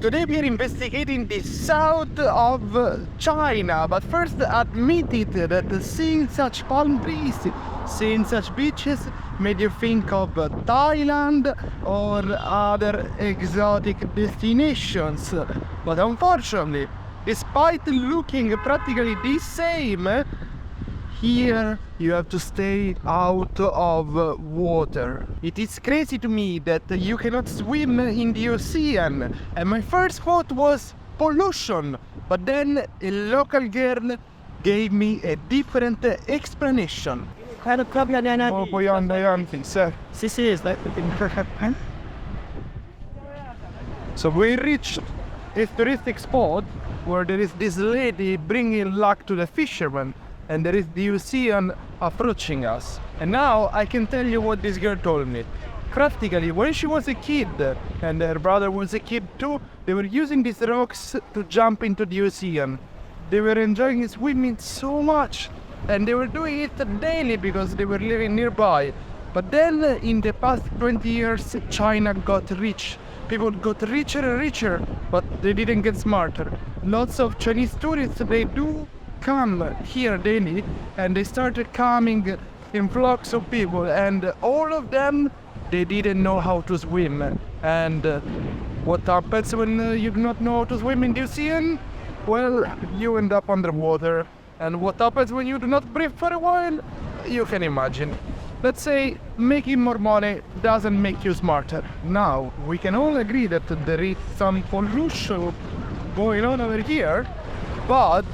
Today we are investigating the south of China, but first admit it that seeing such palm trees, seeing such beaches made you think of Thailand or other exotic destinations. But unfortunately, despite looking practically the same, here you have to stay out of water. It is crazy to me that you cannot swim in the ocean, and my first thought was pollution, but then a local girl gave me a different explanation. So we reached a touristic spot where there is this lady bringing luck to the fishermen, and there is the ocean approaching us. And now I can tell you what this girl told me. Practically, when she was a kid, and her brother was a kid too, they were using these rocks to jump into the ocean. They were enjoying swimming so much, and they were doing it daily because they were living nearby. But then, in the past 20 years, China got rich. People got richer and richer, but they didn't get smarter. Lots of Chinese tourists, they do come here daily, and they started coming in flocks of people, and all of them, they didn't know how to swim. And what happens when you do not know how to swim in the ocean? Well, you end up underwater. And what happens when you do not breathe for a while? You can imagine. Let's say making more money doesn't make you smarter. Now, we can all agree that there is some pollution going on over here, but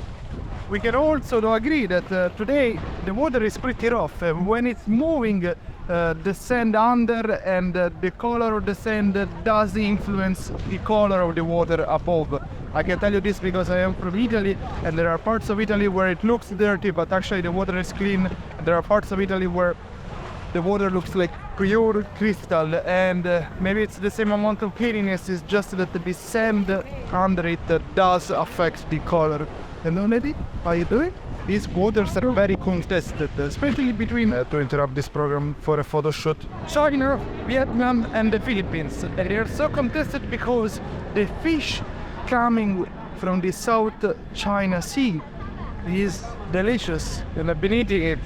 we can also agree that today the water is pretty rough. When it's moving the sand under, and the color of the sand does influence the color of the water above. I can tell you this because I am from Italy, and there are parts of Italy where it looks dirty, but actually the water is clean. There are parts of Italy where the water looks like pure crystal, and maybe it's the same amount of cleanliness, it's just that the sand under it does affect the color. Hello lady, how are you doing? These waters are very contested, especially between, to interrupt this program for a photo shoot, China, Vietnam and the Philippines. They are so contested because the fish coming from the South China Sea is delicious, and I've been eating it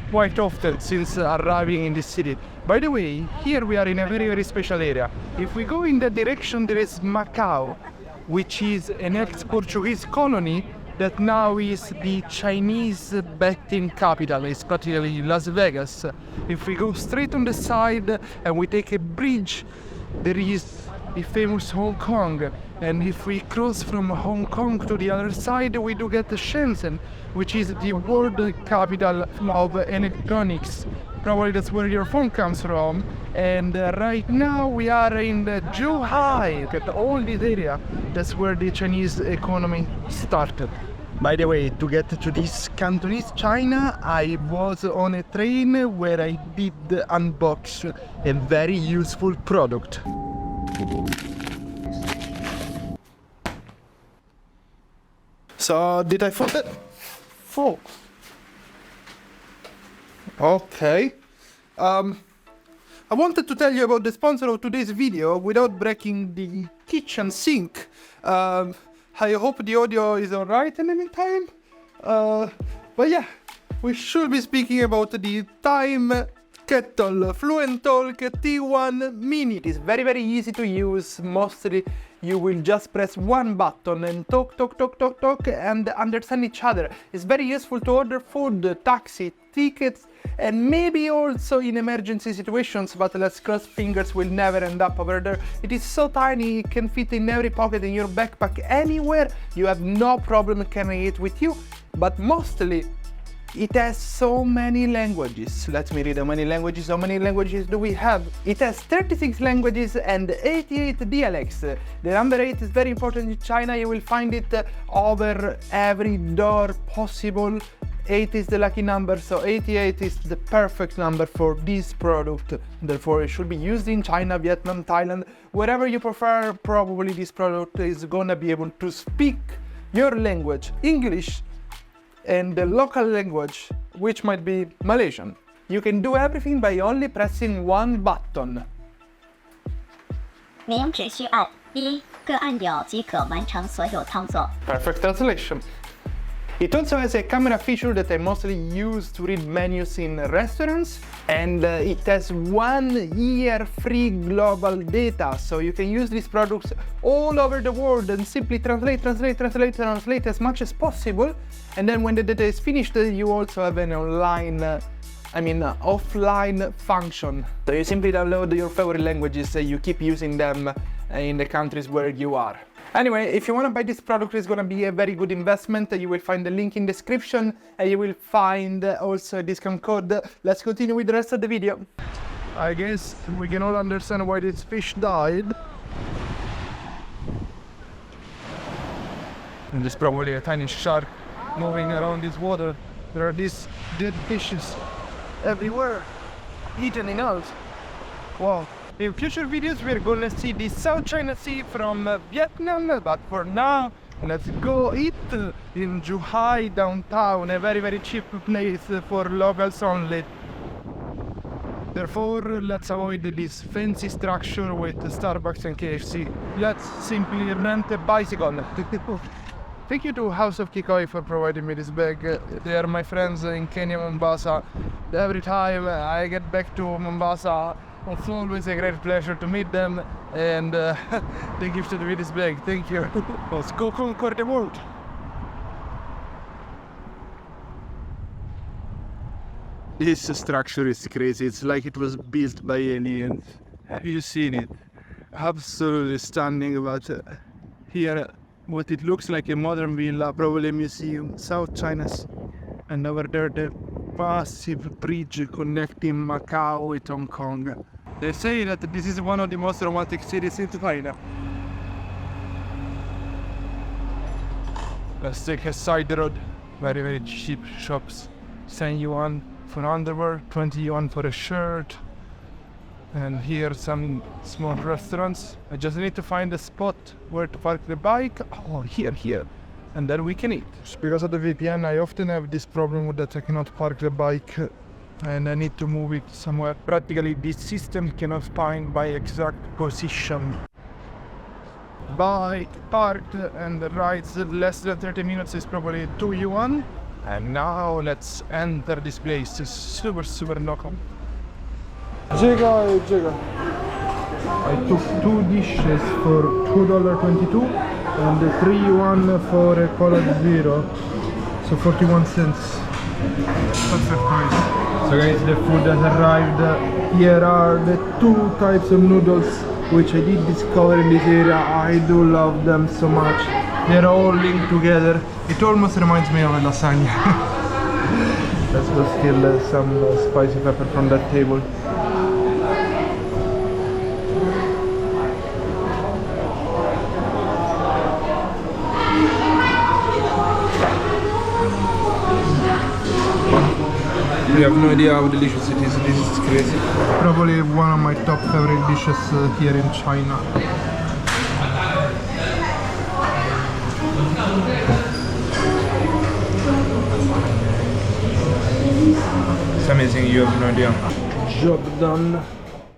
quite often since arriving in this city. By the way, here we are in a very special area. If we go in that direction, there is Macau, which is an ex-Portuguese colony that now is the Chinese betting capital. It's practically Las Vegas. If we go straight on the side and we take a bridge, there is the famous Hong Kong. And if we cross from Hong Kong to the other side, we do get Shenzhen, which is the world capital of electronics. Probably that's where your phone comes from. And right now we are in the Zhuhai. Look at all this area. That's where the Chinese economy started. By the way, to get to this Cantonese China, I was on a train where I did unbox a very useful product. So, did I fall? Fall. Okay. I wanted to tell you about the sponsor of today's video without breaking the kitchen sink. I hope the audio is alright in the meantime. But yeah, we should be speaking about the Time Kettle Fluent Talk T1 Mini. It is very easy to use. Mostly you will just press one button and talk and understand each other. It's very useful to order food, taxi, tickets, and maybe also in emergency situations, but let's cross fingers, we'll never end up over there. It is so tiny, it can fit in every pocket in your backpack, anywhere. You have no problem carrying it with you, but mostly it has so many languages. Let me read how many languages. How many languages do we have? It has 36 languages and 88 dialects. The number 8 is very important in China. You will find it over every door possible. 8 is the lucky number, so 88 is the perfect number for this product. Therefore, it should be used in China, Vietnam, Thailand, wherever you prefer. Probably this product is gonna be able to speak your language, English, and the local language, which might be Malaysian. You can do everything by only pressing one button. 您只需按一个按钮即可完成所有操作。 Perfect translation. It also has a camera feature that I mostly use to read menus in restaurants, and it has 1 year free global data, so you can use these products all over the world and simply translate as much as possible, and then when the data is finished you also have an online offline function. So you simply download your favorite languages, you keep using them in the countries where you are. Anyway, if you want to buy this product, it's going to be a very good investment. You will find the link in description and you will find also a discount code. Let's continue with the rest of the video. I guess we can all understand why this fish died. And there's probably a tiny shark moving around this water. There are these dead fishes everywhere, eaten in out. Wow. In future videos we're gonna see the South China Sea from Vietnam, but for now let's go eat in Zhuhai downtown, a very cheap place for locals only. Therefore let's avoid this fancy structure with Starbucks and KFC. Let's simply rent a bicycle. Thank you to House of Kikoi for providing me this bag. They are my friends in Kenya, Mombasa. Every time I get back to Mombasa, it's always a great pleasure to meet them, and they gifted me this bag. Thank you. Let's go conquer the world. This structure is crazy. It's like it was built by aliens. Have you seen it? Absolutely stunning. But here, what it looks like a modern villa, probably a museum, South China Sea. And over there, the massive bridge connecting Macau with Hong Kong. They say that this is one of the most romantic cities in China. Let's take a side road. Very cheap shops. 10 yuan for underwear, 20 yuan for a shirt. And here some small restaurants. I just need to find a spot where to park the bike. Oh, here. And then we can eat. Because of the VPN, I often have this problem that I cannot park the bike and I need to move it somewhere. Practically this system cannot find my exact position. Bike parked, and the rides less than 30 minutes is probably 2 yuan. And now let's enter this place. It's super local. Zhuhai. I took 2 dishes for $2.22 and 3 yuan for a cola zero, so 41 cents. Perfect price. So guys, the food has arrived. Here are the 2 types of noodles which I did discover in this area. I do love them so much. They're all linked together. It almost reminds me of a lasagna. Let's go steal some spicy pepper from that table. You have no idea how delicious it is. This is crazy. Probably one of my top favorite dishes here in China. It's amazing, you have no idea. Job done.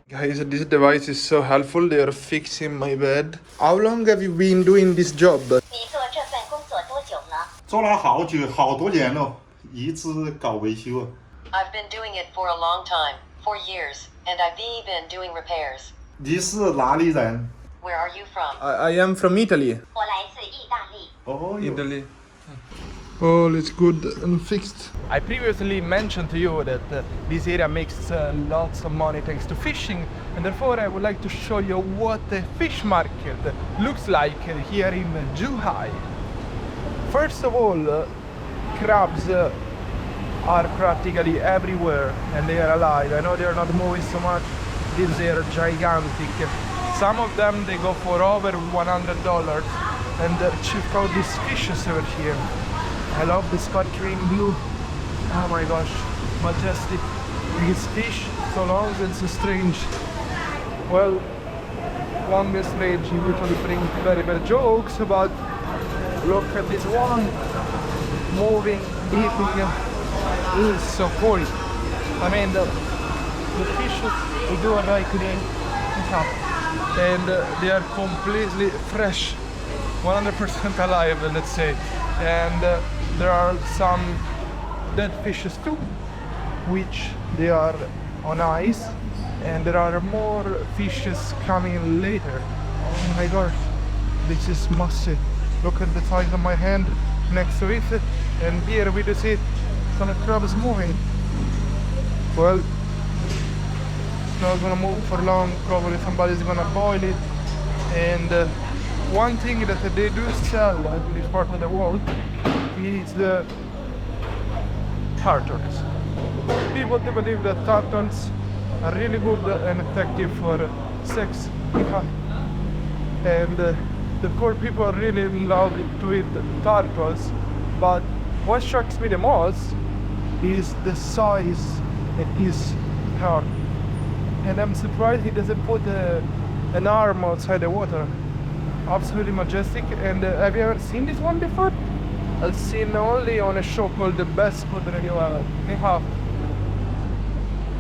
Guys, this device is so helpful. They are fixing my bed. How long have you been doing this job? 你做这份工作多久了？做了好久好多年了，一直搞维修。 I've been doing it for a long time, for years, and I've even been doing repairs. 你是哪里人？ Where are you from? I am from Italy. 我来自意大利。哦， Italy. All is good and fixed. I previously mentioned to you that this area makes lots of money thanks to fishing, and therefore I would like to show you what a fish market looks like here in Zhuhai. First of all, crabs are practically everywhere and they are alive. I know they are not moving so much. These are gigantic. Some of them they go for over $100, and check out these fishes over here. I love the spot green blue. Oh my gosh, majestic. These fish, so long and so strange. Well, long and strange usually bring very bad jokes, but look at this one moving, eating. This is so cool. I mean, the fish we do like today. and they are completely fresh, 100% alive, let's say. And there are some dead fishes too, which they are on ice, and there are more fishes coming later. Oh my god, this is massive. Look at the size of my hand next to it, and here we do see some crabs moving. Well, it's not gonna move for long, probably somebody's gonna boil it. And one thing that they do sell in this part of the world is the turtles. People do believe that turtles are really good and effective for sex. And the poor people really love to eat turtles. But what shocks me the most is the size of his heart. And I'm surprised he doesn't put an arm outside the water. Absolutely majestic. And have you ever seen this one before? I've seen only on a show called The Best Food Review.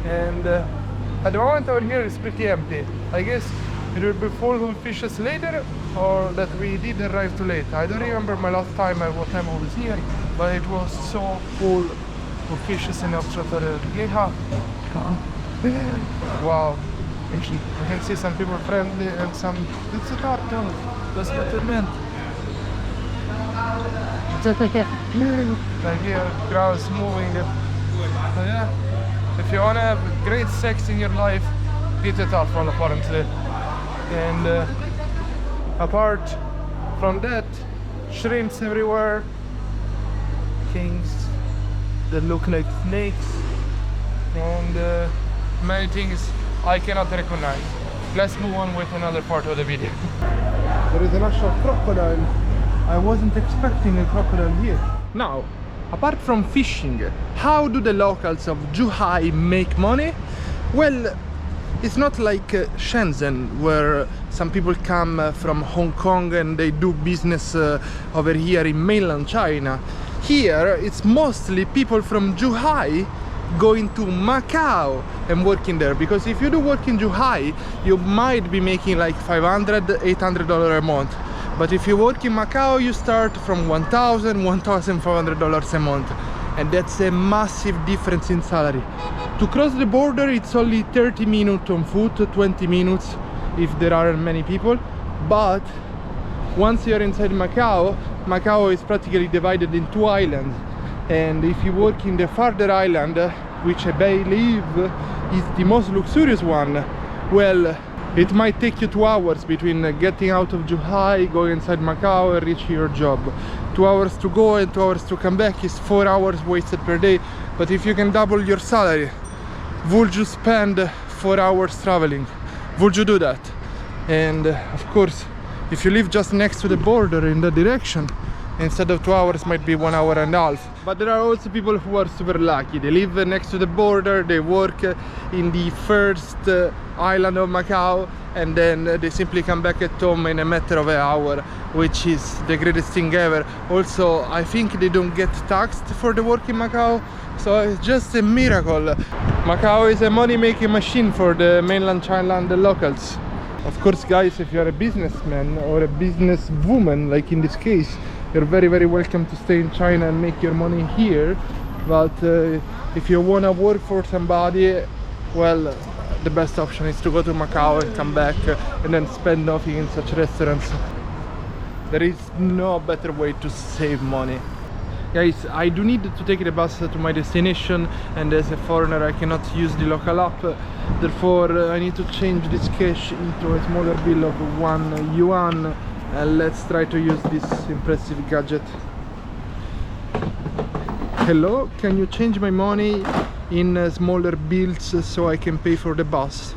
And at the moment over here it's pretty empty. I guess it will be full of fishes later, or that we did arrive too late. I don't remember my last time at what time I was here, but it was so full of fishes in Australia. Wow. I can see some people friendly and some... It's a turtle. That's what it meant. Like here, crowds moving. So yeah, if you wanna have great sex in your life, eat a turtle apparently. And apart from that, shrimps everywhere, kings that look like snakes, and many things I cannot recognize. Let's move on with another part of the video. There is an actual crocodile. I wasn't expecting a crocodile here. Now, apart from fishing, how do the locals of Zhuhai make money? Well, it's not like Shenzhen, where some people come from Hong Kong and they do business over here in mainland China. Here, it's mostly people from Zhuhai going to Macau and working there, because if you do work in Zhuhai, you might be making like $500, $800 a month. But if you work in Macau, you start from $1,000, $1,500 a month. And that's a massive difference in salary. To cross the border, it's only 30 minutes on foot, 20 minutes if there aren't many people. But once you're inside Macau, Macau is practically divided in two islands. And if you work in the farther island, which I believe is the most luxurious one, well, it might take you 2 hours between getting out of Zhuhai, going inside Macau and reaching your job. 2 hours to go and 2 hours to come back is 4 hours wasted per day. But if you can double your salary, would you spend 4 hours traveling? Would you do that? And of course, if you live just next to the border in that direction, instead of 2 hours might be 1 hour and a half. But there are also people who are super lucky. They live next to the border, they work in the first island of Macau, and then they simply come back at home in a matter of an hour, which is the greatest thing ever. Also, I think they don't get taxed for the work in Macau, so it's just a miracle. Macau is a money-making machine for the mainland China and the locals. Of course, guys, if you're a businessman or a businesswoman, like in this case, you're very, very welcome to stay in China and make your money here. But if you want to work for somebody, well, the best option is to go to Macau and come back and then spend nothing in such restaurants. There is no better way to save money. Guys, I do need to take the bus to my destination, and as a foreigner I cannot use the local app. Therefore, I need to change this cash into a smaller bill of 1 yuan. Let's try to use this impressive gadget. Hello, can you change my money in smaller bills so I can pay for the bus?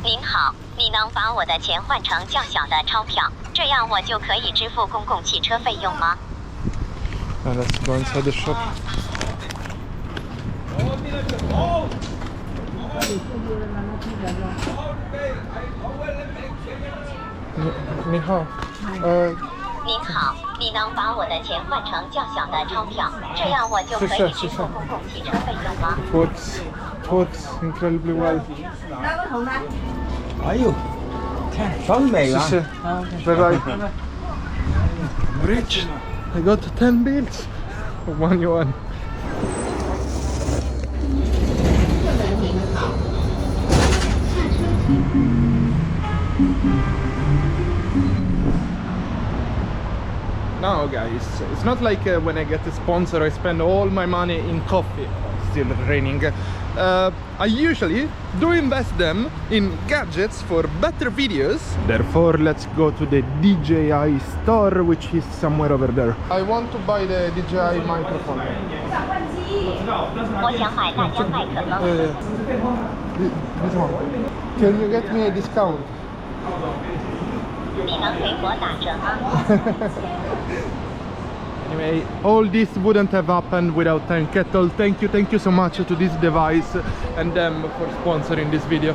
您好，你能把我的钱换成较小的钞票，这样我就可以支付公共汽车费用吗？ Let's go inside the shop. 你好，您好，你能把我的钱换成较小的钞票，这样我就可以支付公共汽车费用吗？ Works incredibly well. 哎呦，看200美元。谢谢。Bye bye. Rich. I got 10 bills. 1 yuan. Now guys, it's not like when I get a sponsor I spend all my money in coffee. Still raining. I usually do invest them in gadgets for better videos. Therefore, let's go to the DJI store, which is somewhere over there. I want to buy the DJI microphone. 我想买大疆麦克风。 This one. Can you get me a discount? 你能给我打折吗？ Anyway, all this wouldn't have happened without Kettle. Thank you so much to this device and them for sponsoring this video.